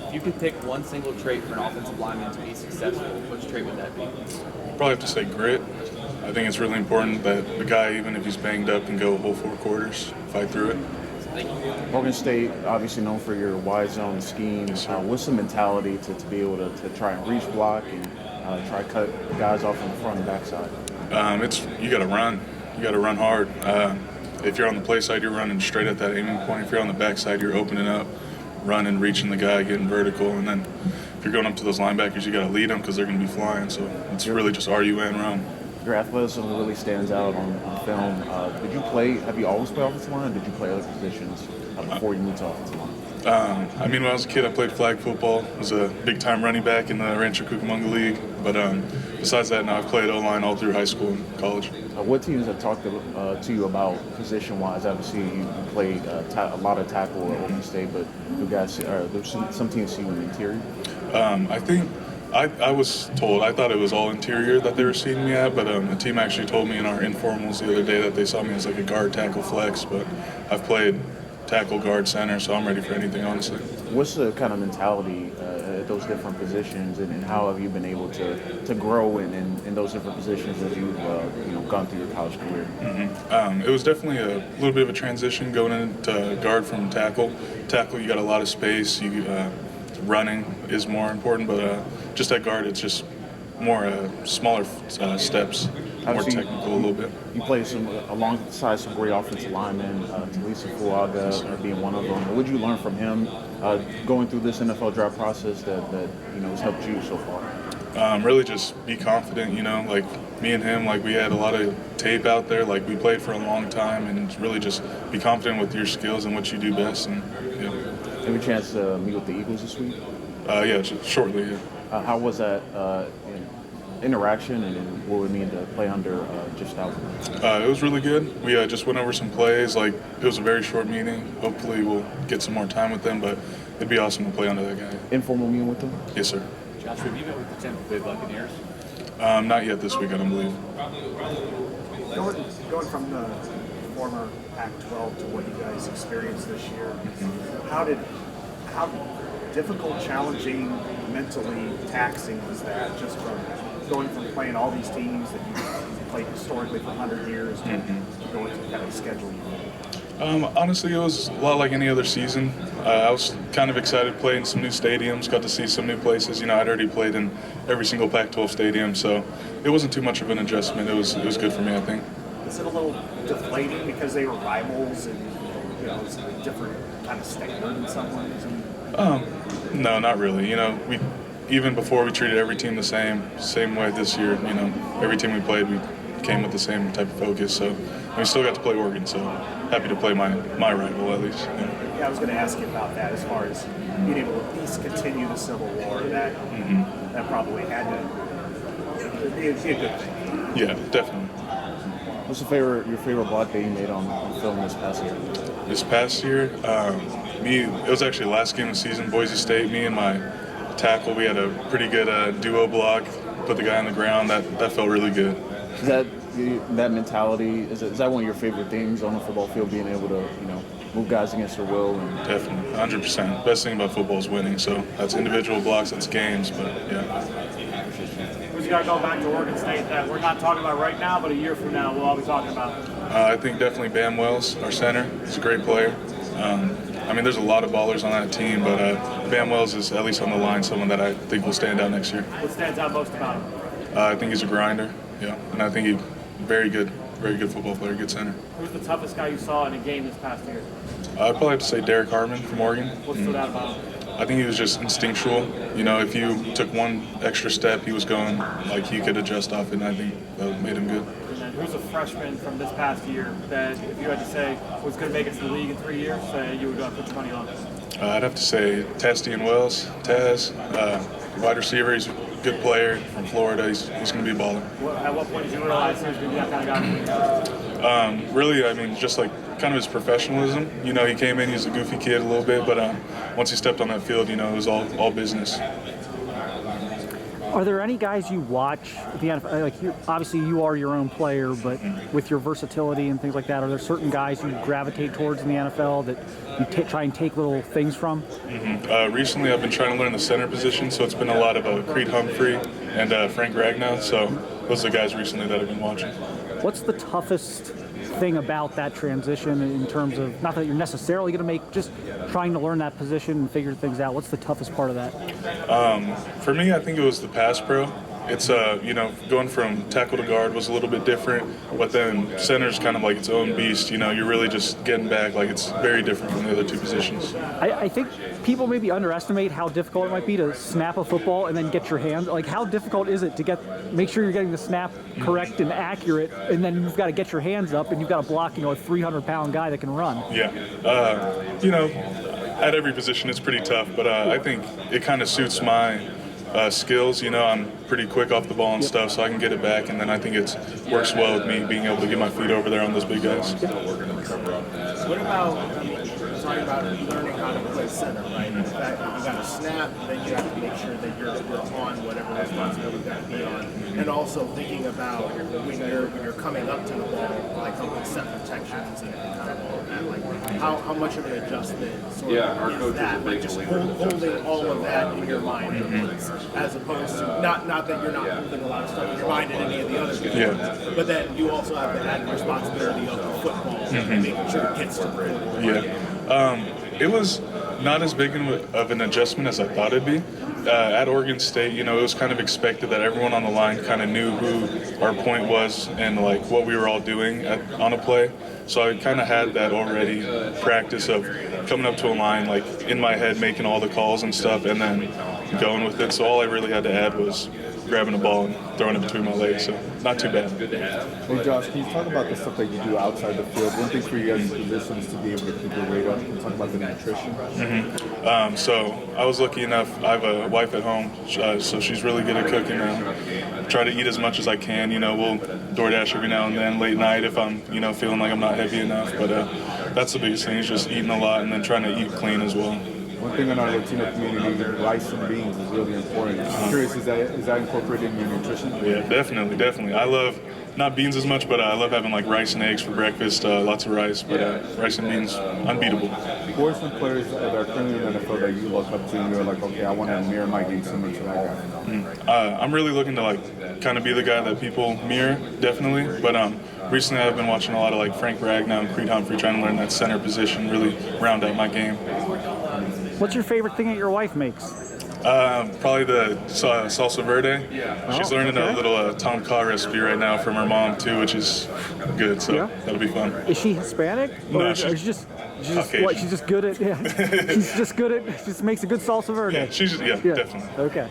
If you could pick one single trait for an offensive lineman to be successful, which trait would that be? Probably have to say grit. I think it's really important that the guy, even if he's banged up, can go a whole 4 quarters, fight through it. Thank you. Morgan State, obviously known for your wide zone scheme. What's the mentality to be able to try and reach block and try to cut guys off on the front and back side? You got to run. You got to run hard. If you're on the play side, you're running straight at that aiming point. If you're on the back side, you're opening up, running, reaching the guy, getting vertical. And then if you're going up to those linebackers, you got to lead them because they're going to be flying. So it's really just RUN run. Your athleticism really stands out on film. Have you always played offensive line, or did you play other positions before you moved to offensive line? When I was a kid, I played flag football. I was a big-time running back in the Rancho Cucamonga League. But besides that, now I've played O-line all through high school and college. What teams have talked to you about position-wise? Obviously, you played a lot of tackle at Oregon State, but there's some teams see you in the interior? I was told, I thought it was all interior that they were seeing me at, but a team actually told me in our informals the other day that they saw me as like a guard, tackle, flex, but I've played tackle, guard, center, so I'm ready for anything, honestly. What's the kind of mentality at those different positions, and how have you been able to grow in those different positions as you've gone through your college career? Mm-hmm. It was definitely a little bit of a transition going into guard from tackle. Tackle, you got a lot of space. Running is more important, but just at guard, it's just more smaller steps, more technical a little bit. You played alongside some great offensive linemen, Talisa Fuaga being one of them. What did you learn from him going through this NFL draft process that has helped you so far? Really just be confident, like me and him, like we had a lot of tape out there, like we played for a long time, and really just be confident with your skills and what you do best. And Have you a chance to meet with the Eagles this week? Yeah, shortly, yeah. How was that interaction, and what would it mean to play under Jeff Stoutland? It was really good. We just went over some plays. Like, it was a very short meeting. Hopefully we'll get some more time with them, but it'd be awesome to play under that guy. Informal meeting with them? Yes, sir. Josh, have you met with the Tampa Bay Buccaneers? Not yet this week, I don't believe. Going from the former Pac-12 to what you guys experienced this year, how difficult, challenging, mentally taxing was that, just from going from playing all these teams that you played historically for 100 years to going to the kind of schedule you need? Honestly, it was a lot like any other season. I was kind of excited to play in some new stadiums, got to see some new places. I'd already played in every single Pac-12 stadium, so it wasn't too much of an adjustment. It was good for me, I think. Is it a little deflating because they were rivals and it's a different kind of standard in some ways? No, not really. We even before we treated every team the same way this year. Every team we played, we came with the same type of focus. So we still got to play Oregon. So happy to play my rival at least. Yeah, I was going to ask you about that as far as being able to at least continue the Civil War. That probably had to be a good thing. Yeah, definitely. What's your favorite block that you made on film this past year? This past year, it was actually the last game of the season, Boise State. Me and my tackle, we had a pretty good duo block, put the guy on the ground. That felt really good. Is that mentality, is that one of your favorite things on the football field, being able to move guys against their will? Definitely, 100%. Best thing about football is winning. So that's individual blocks, that's games, but yeah. Who's got to go back to Oregon State that we're not talking about right now, but a year from now we'll all be talking about? I think definitely Bam Wells, our center. He's a great player. There's a lot of ballers on that team, but Bam Wells is, at least on the line, someone that I think will stand out next year. What stands out most about him? I think he's a grinder, yeah, and I think he's very good football player, good center. Who's the toughest guy you saw in a game this past year? I'd probably have to say Derek Harmon from Oregon. What stood out about him? I think he was just instinctual. If you took one extra step, he was going like he could adjust off it, and I think that made him good. And then who's a freshman from this past year that, if you had to say, was going to make it to the league in 3 years, you would put your money on? I'd have to say Tastian Wells, Taz, wide receiver. He's a good player from Florida. He's going to be a baller. At what point did you realize he was going to be that kind of guy? Really, just like kind of his professionalism. He came in, he was a goofy kid a little bit, but once he stepped on that field, it was all business. Are there any guys you watch at the NFL? Like, obviously you are your own player, but with your versatility and things like that, are there certain guys you gravitate towards in the NFL that you try and take little things from? Recently, I've been trying to learn the center position, so it's been a lot of Creed Humphrey and Frank Ragnow. So those are the guys recently that I've been watching. What's the toughest thing about that transition in terms of, not that you're necessarily going to make, just trying to learn that position and figure things out? What's the toughest part of that? For me, I think it was the pass pro. It's going from tackle to guard was a little bit different, but then center's kind of like its own beast. You're really just getting back. Like, it's very different from the other two positions. I think people maybe underestimate how difficult it might be to snap a football and then get your hands. Like, how difficult is it to make sure you're getting the snap correct and accurate, and then you've got to get your hands up and you've got to block, a 300-pound guy that can run. Yeah. At every position it's pretty tough, but I think it kind of suits my skills. I'm pretty quick off the ball and stuff, so I can get it back, and then I think it works well with me being able to get my feet over there on those big guys. What about, talking about learning how to play center, right? The fact that you got to snap, then you have to make sure that you're on whatever responsibility you got to be on, and also thinking about when you're coming up to the ball, like helping set protections and kind of all of that. Like, how much of an adjustment sort of is that? Like, just holding all of that in your mind at once, as opposed to not that you're not holding a lot of stuff in your mind in any of the other games, but then you also have the added responsibility of the football and making sure it gets to the field. It was not as big of an adjustment as I thought it'd be. At Oregon State, it was kind of expected that everyone on the line kind of knew who our point was and like what we were all doing on a play. So I kind of had that already practice of coming up to a line, like in my head, making all the calls and stuff, and then going with it. So all I really had to add was grabbing a ball and throwing it between my legs. So not too bad. Hey Josh, can you talk about the stuff that you do outside the field? One thing for you guys in position is to be able to keep your weight up. Can you talk about the nutrition? So I was lucky enough, I have a wife at home, so she's really good at cooking now. Try to eat as much as I can. We'll DoorDash every now and then, late night if I'm, feeling like I'm not heavy enough. But that's the biggest thing, is just eating a lot and then trying to eat clean as well. One thing in our Latino community, rice and beans is really important. I'm curious, is that incorporated in your nutrition? Yeah, definitely. I love, not beans as much, but I love having like rice and eggs for breakfast, lots of rice, but rice and beans, unbeatable. Who are some players that are currently in the NFL that you look up to and you're like, okay, I want to mirror my game similar to that guy? I'm really looking to like kind of be the guy that people mirror, definitely. But recently I've been watching a lot of like Frank Ragnow and Creed Humphrey, trying to learn that center position, really round out my game. What's your favorite thing that your wife makes? Probably the salsa verde. She's learning a little Tom Kha recipe right now from her mom too, which is good. So that'll be fun. Is she Hispanic? No, she's just Caucasian. she's just good at she's just good at, she just makes a good salsa verde. Yeah, definitely. Okay.